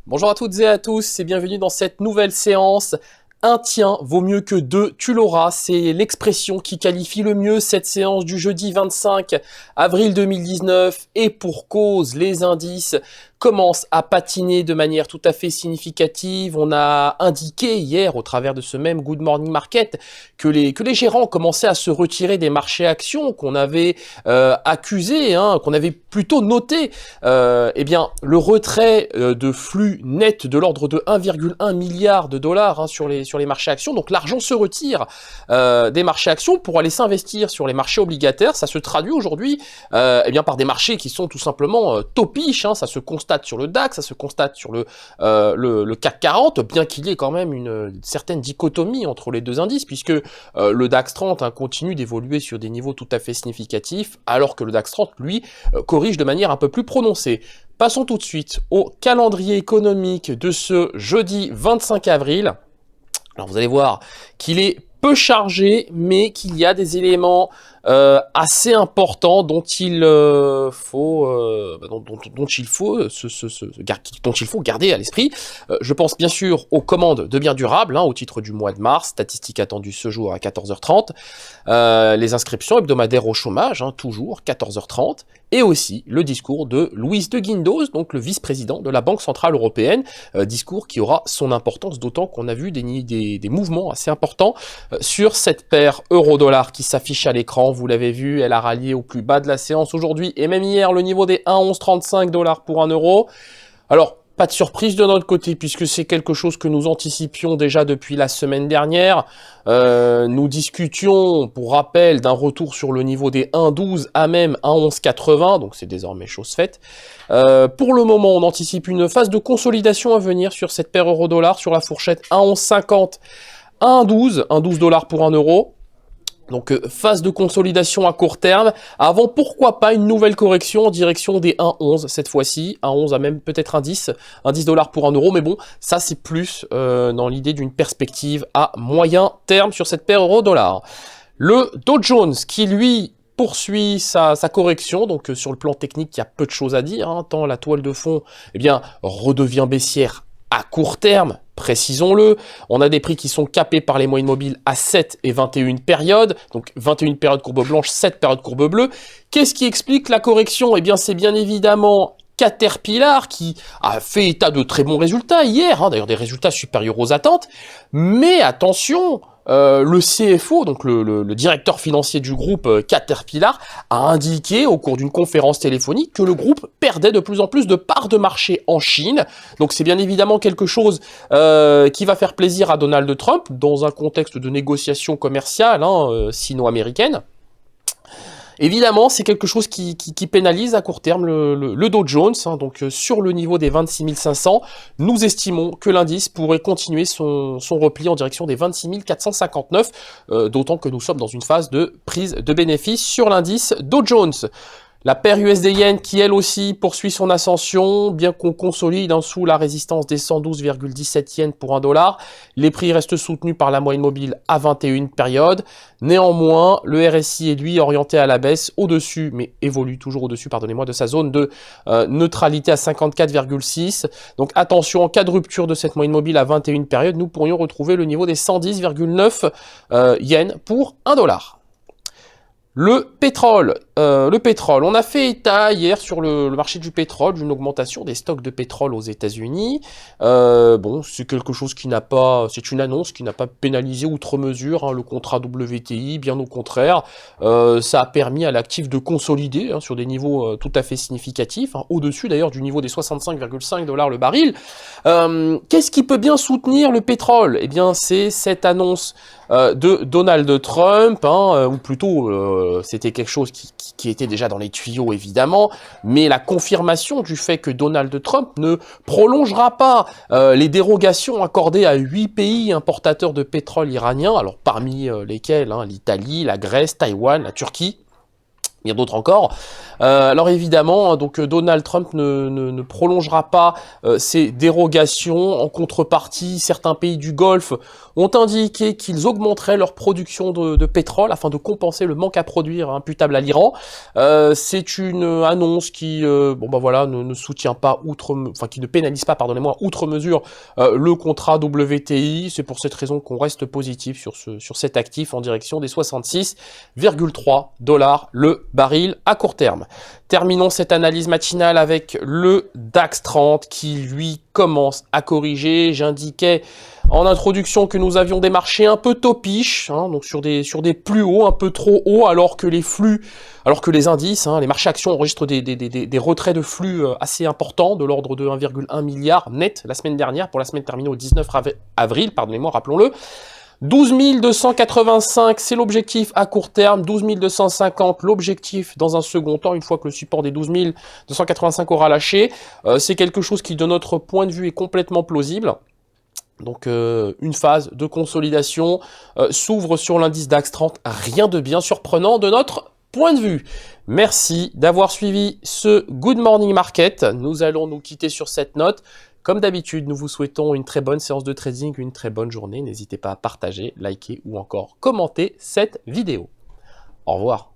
Bonjour à toutes et à tous et bienvenue dans cette nouvelle séance. Un tien vaut mieux que deux, tu l'auras. C'est l'expression qui qualifie le mieux cette séance du jeudi 25 avril 2019 et pour cause, les indices commencent à patiner de manière tout à fait significative. On a indiqué hier au travers de ce même Good Morning Market que les gérants commençaient à se retirer des marchés actions qu'on avait accusés, qu'on avait plutôt noté. Eh bien, le retrait de flux net de l'ordre de 1,1 milliard de dollars sur les marchés actions. Donc l'argent se retire des marchés actions pour aller s'investir sur les marchés obligataires. Ça se traduit aujourd'hui eh bien par des marchés qui sont tout simplement topiches. Ça se constate sur le DAX, ça se constate sur le CAC 40, bien qu'il y ait quand même une certaine dichotomie entre les deux indices, puisque le DAX 30 continue d'évoluer sur des niveaux tout à fait significatifs, alors que le DAX 30, lui, corrige de manière un peu plus prononcée. Passons tout de suite au calendrier économique de ce jeudi 25 avril. Alors vous allez voir qu'il est peu chargé, mais qu'il y a des éléments assez importants dont il faut garder à l'esprit. Je pense bien sûr aux commandes de biens durables au titre du mois de mars, statistique attendue ce jour à 14h30, les inscriptions hebdomadaires au chômage, toujours 14h30, et aussi le discours de Luis de Guindos, donc le vice-président de la Banque Centrale Européenne, discours qui aura son importance, d'autant qu'on a vu des mouvements assez importants sur cette paire euro-dollar qui s'affiche à l'écran. Vous l'avez vu, elle a rallié au plus bas de la séance aujourd'hui, et même hier, le niveau des 1,1135 $ pour 1 euro. Alors, pas de surprise de notre côté, puisque c'est quelque chose que nous anticipions déjà depuis la semaine dernière. Nous discutions, pour rappel, d'un retour sur le niveau des 1,12 à même 1,1180, donc c'est désormais chose faite. Pour le moment, on anticipe une phase de consolidation à venir sur cette paire euro-dollar, sur la fourchette 1,1150, 1,12 $ pour 1 euro. Donc phase de consolidation à court terme, avant pourquoi pas une nouvelle correction en direction des 1,11 cette fois-ci, 1,11 à même peut-être un 10 $ pour 1 euro, mais bon, ça c'est plus dans l'idée d'une perspective à moyen terme sur cette paire euro-dollar. Le Dow Jones qui lui poursuit sa correction, donc sur le plan technique il y a peu de choses à dire, tant la toile de fond redevient baissière à court terme, précisons-le. On a des prix qui sont capés par les moyennes mobiles à 7 et 21 périodes, donc 21 périodes courbe blanche, 7 périodes courbe bleue. Qu'est-ce qui explique la correction? Eh bien, c'est bien évidemment Caterpillar qui a fait état de très bons résultats hier, d'ailleurs des résultats supérieurs aux attentes, mais attention, le CFO, donc le directeur financier du groupe Caterpillar, a indiqué au cours d'une conférence téléphonique que le groupe perdait de plus en plus de parts de marché en Chine. Donc c'est bien évidemment quelque chose qui va faire plaisir à Donald Trump dans un contexte de négociation commerciale sino-américaine. Évidemment, c'est quelque chose qui pénalise à court terme le Dow Jones. Donc sur le niveau des 26 500, nous estimons que l'indice pourrait continuer son repli en direction des 26 459, d'autant que nous sommes dans une phase de prise de bénéfices sur l'indice Dow Jones. La paire USD-Yen qui elle aussi poursuit son ascension, bien qu'on consolide sous la résistance des 112,17 yens pour 1 $. Les prix restent soutenus par la moyenne mobile à 21 périodes. Néanmoins, le RSI est lui orienté à la baisse au-dessus, mais évolue toujours au-dessus, de sa zone de neutralité à 54,6. Donc attention, en cas de rupture de cette moyenne mobile à 21 périodes, nous pourrions retrouver le niveau des 110,9 yens pour 1 $. Le pétrole, on a fait état hier sur le marché du pétrole d'une augmentation des stocks de pétrole aux États-Unis. C'est quelque chose c'est une annonce qui n'a pas pénalisé outre mesure le contrat WTI, bien au contraire. Ça a permis à l'actif de consolider sur des niveaux tout à fait significatifs, au-dessus d'ailleurs du niveau des 65,5 $ le baril. Qu'est-ce qui peut bien soutenir le pétrole? Eh bien, c'est cette annonce de Donald Trump, ou plutôt c'était quelque chose qui était déjà dans les tuyaux évidemment, mais la confirmation du fait que Donald Trump ne prolongera pas les dérogations accordées à 8 pays importateurs de pétrole iranien, alors parmi lesquels l'Italie, la Grèce, Taïwan, la Turquie. Bien d'autres encore. Alors évidemment, donc Donald Trump ne prolongera pas ces dérogations. En contrepartie, certains pays du Golfe ont indiqué qu'ils augmenteraient leur production de pétrole afin de compenser le manque à produire imputable à l'Iran. C'est une annonce qui, bon bah voilà, ne soutient pas qui ne pénalise pas, pardonnez-moi, outre mesure le contrat WTI. C'est pour cette raison qu'on reste positif sur cet actif en direction des 66,3 $ le baril à court terme. Terminons cette analyse matinale avec le DAX 30 qui lui commence à corriger. J'indiquais en introduction que nous avions des marchés un peu topiches, donc sur des plus hauts, un peu trop hauts, alors que les indices, les marchés actions enregistrent des retraits de flux assez importants, de l'ordre de 1,1 milliard net la semaine dernière, pour la semaine terminée au 19 avril, pardonnez-moi, rappelons-le. 12 285, c'est l'objectif à court terme. 12 250, l'objectif dans un second temps, une fois que le support des 12 285 aura lâché. C'est quelque chose qui, de notre point de vue, est complètement plausible. Donc une phase de consolidation s'ouvre sur l'indice DAX 30. Rien de bien surprenant de notre point de vue. Merci d'avoir suivi ce Good Morning Market. Nous allons nous quitter sur cette note. Comme d'habitude, nous vous souhaitons une très bonne séance de trading, une très bonne journée. N'hésitez pas à partager, liker ou encore commenter cette vidéo. Au revoir.